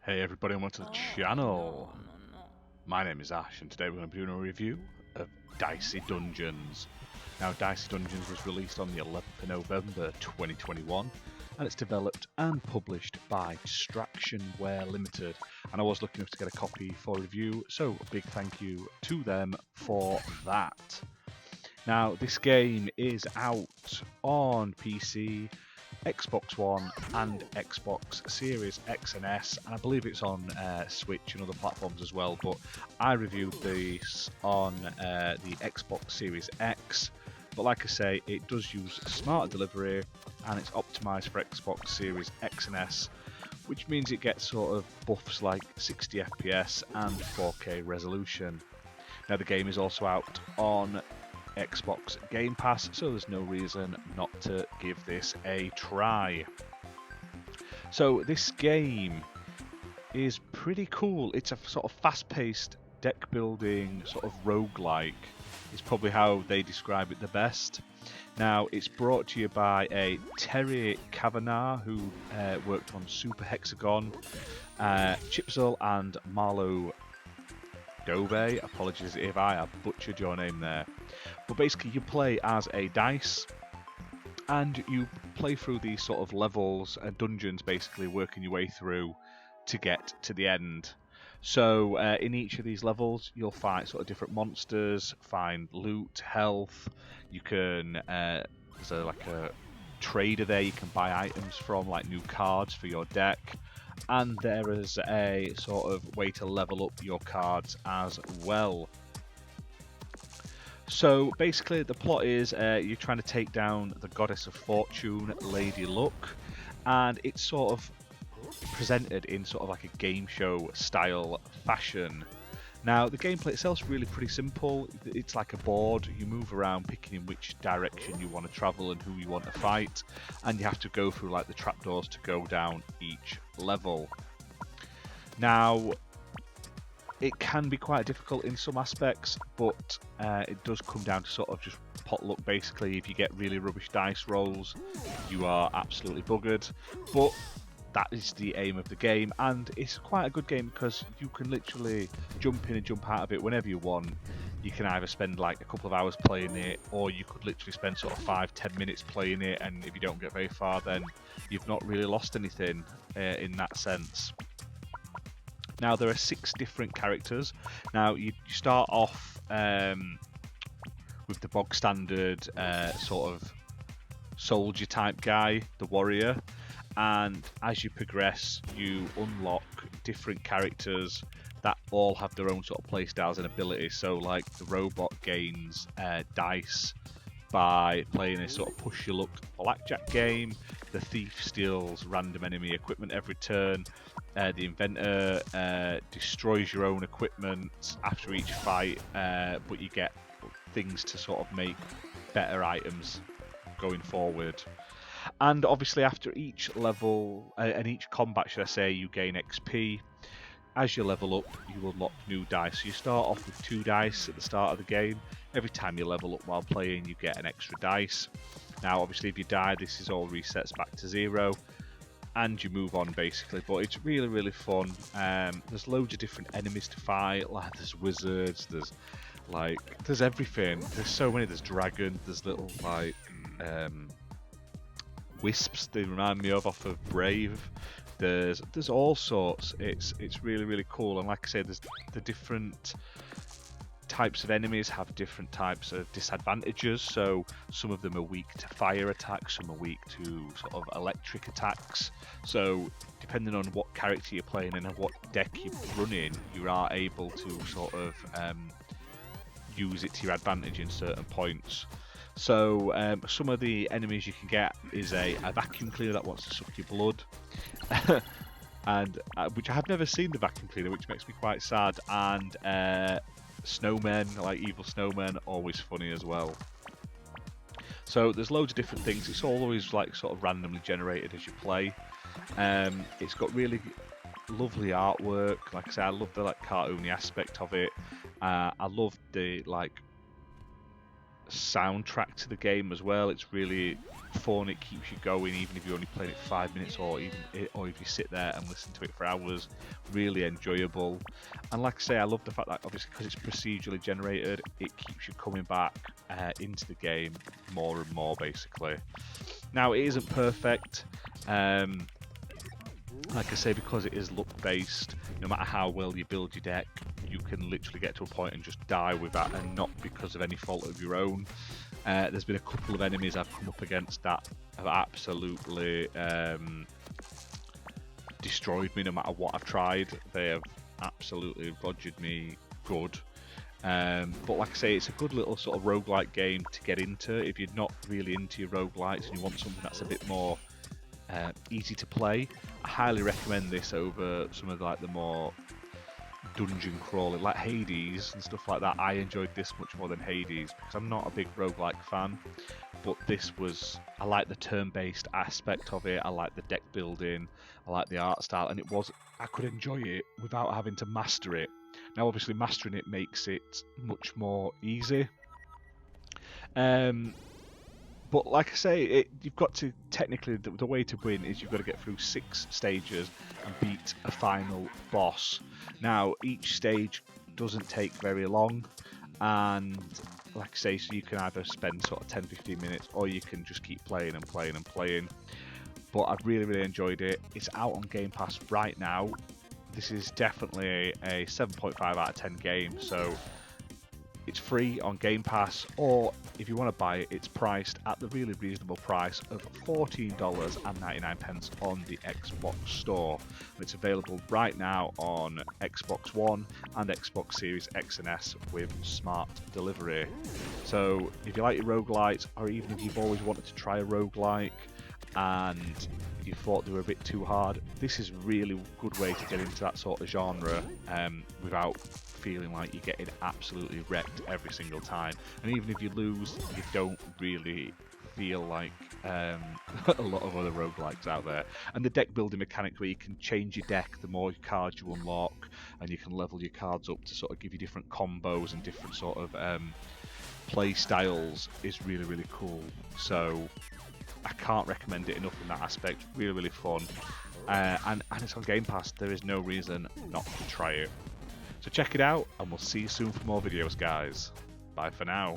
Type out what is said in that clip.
Hey everybody and welcome to the channel. My name is Ash and today we're going to be doing a review of Dicey Dungeons. Now Dicey Dungeons was released on the 11th of November 2021 and it's developed and published by Distractionware Limited, and I was lucky enough to get a copy for review, so a big thank you to them for that. Now this game is out on PC, Xbox One and Xbox Series X and S, and I believe it's on Switch and other platforms as well, but I reviewed this on the Xbox Series X. But like I say, it does use smart delivery and it's optimized for Xbox Series X and S, which means it gets sort of buffs like 60 FPS and 4K resolution. Now the game is also out on Xbox Game Pass, so there's no reason not to give this a try. So this game is pretty cool. It's a sort of fast-paced deck building sort of roguelike is probably how they describe it the best. Now it's brought to you by a Terry Cavanagh who worked on Super Hexagon, Chipzel and Marlowe Dobbe. Apologies if I have butchered your name there. But basically you play as a dice and you play through these sort of levels and dungeons, basically working your way through to get to the end. So in each of these levels you'll fight sort of different monsters, find loot, health. You can there's like a trader there you can buy items from, like new cards for your deck, and there is a sort of way to level up your cards as well. So basically the plot is you're trying to take down the goddess of fortune, Lady Luck, and it's sort of presented in sort of like a game show style fashion. Now the gameplay itself is really pretty simple. It's like a board, you move around picking in which direction you want to travel and who you want to fight, and you have to go through like the trapdoors to go down each level. Now it can be quite difficult in some aspects, but it does come down to sort of just pot luck basically. If you get really rubbish dice rolls, you are absolutely buggered, but that is the aim of the game, and it's quite a good game because you can literally jump in and jump out of it whenever you want. You can either spend like a couple of hours playing it, or you could literally spend sort of 5-10 minutes playing it, and if you don't get very far then you've not really lost anything in that sense. Now there are 6 different characters. Now you start off with the bog standard sort of soldier type guy, the warrior, and as you progress you unlock different characters that all have their own sort of playstyles and abilities. So like the robot gains dice by playing a sort of push your luck blackjack game. The thief steals random enemy equipment every turn. The inventor destroys your own equipment after each fight, but you get things to sort of make better items going forward. And obviously after each level and each combat, should I say, you gain XP. As you level up, you unlock new dice. So you start off with 2 dice at the start of the game. Every time you level up while playing, you get an extra dice. Now obviously if you die, this is all resets back to 0. And you move on basically, but it's really, really fun. There's loads of different enemies to fight, like there's wizards, there's everything. There's so many, there's dragons, there's little like wisps they remind me of off of Brave. There's all sorts. It's really, really cool, and like I say, there's the different types of enemies have different types of disadvantages. So some of them are weak to fire attacks, some are weak to sort of electric attacks. So depending on what character you're playing and what deck you're running, you are able to sort of use it to your advantage in certain points. So some of the enemies you can get is a vacuum cleaner that wants to suck your blood. And which I have never seen the vacuum cleaner, which makes me quite sad. And snowmen, like evil snowmen, always funny as well. So there's loads of different things. It's always like sort of randomly generated as you play. It's got really lovely artwork. Like I say, I love the like cartoony aspect of it. I love the like soundtrack to the game as well. It's really fun. It keeps you going, even if you're only playing it 5 minutes, or if you sit there and listen to it for hours. Really enjoyable. And like I say, I love the fact that obviously because it's procedurally generated, it keeps you coming back into the game more and more, basically. Now, it isn't perfect. Like I say, because it is luck based, no matter how well you build your deck, you can literally get to a point and just die with that, and not because of any fault of your own. There's been a couple of enemies I've come up against that have absolutely destroyed me no matter what I've tried. They have absolutely rogered me good. But like I say, it's a good little sort of roguelike game to get into if you're not really into your roguelites and you want something that's a bit more easy to play. I highly recommend this over some of the more dungeon crawling, like Hades and stuff like that. I enjoyed this much more than Hades because I'm not a big roguelike fan, but this was, I like the turn-based aspect of it, I like the deck building, I like the art style, and I could enjoy it without having to master it. Now obviously mastering it makes it much more easy. But like I say, you've got to, technically, the way to win is you've got to get through 6 stages and beat a final boss. Now, each stage doesn't take very long, and like I say, so you can either spend sort of 10-15 minutes, or you can just keep playing and playing and playing. But I've really, really enjoyed it. It's out on Game Pass right now. This is definitely a 7.5 out of 10 game, so it's free on Game Pass, or if you want to buy it, it's priced at the really reasonable price of $14.99 on the Xbox Store. And it's available right now on Xbox One and Xbox Series X and S with smart delivery. So if you like your roguelites, or even if you've always wanted to try a roguelike and you thought they were a bit too hard, this is a really good way to get into that sort of genre without feeling like you're getting absolutely wrecked every single time. And even if you lose, you don't really feel like a lot of other roguelikes out there. And the deck building mechanic where you can change your deck the more cards you unlock, and you can level your cards up to sort of give you different combos and different sort of play styles is really, really cool. So I can't recommend it enough in that aspect. Really, really fun. And it's on Game Pass. There is no reason not to try it. So check it out, and we'll see you soon for more videos, guys. Bye for now.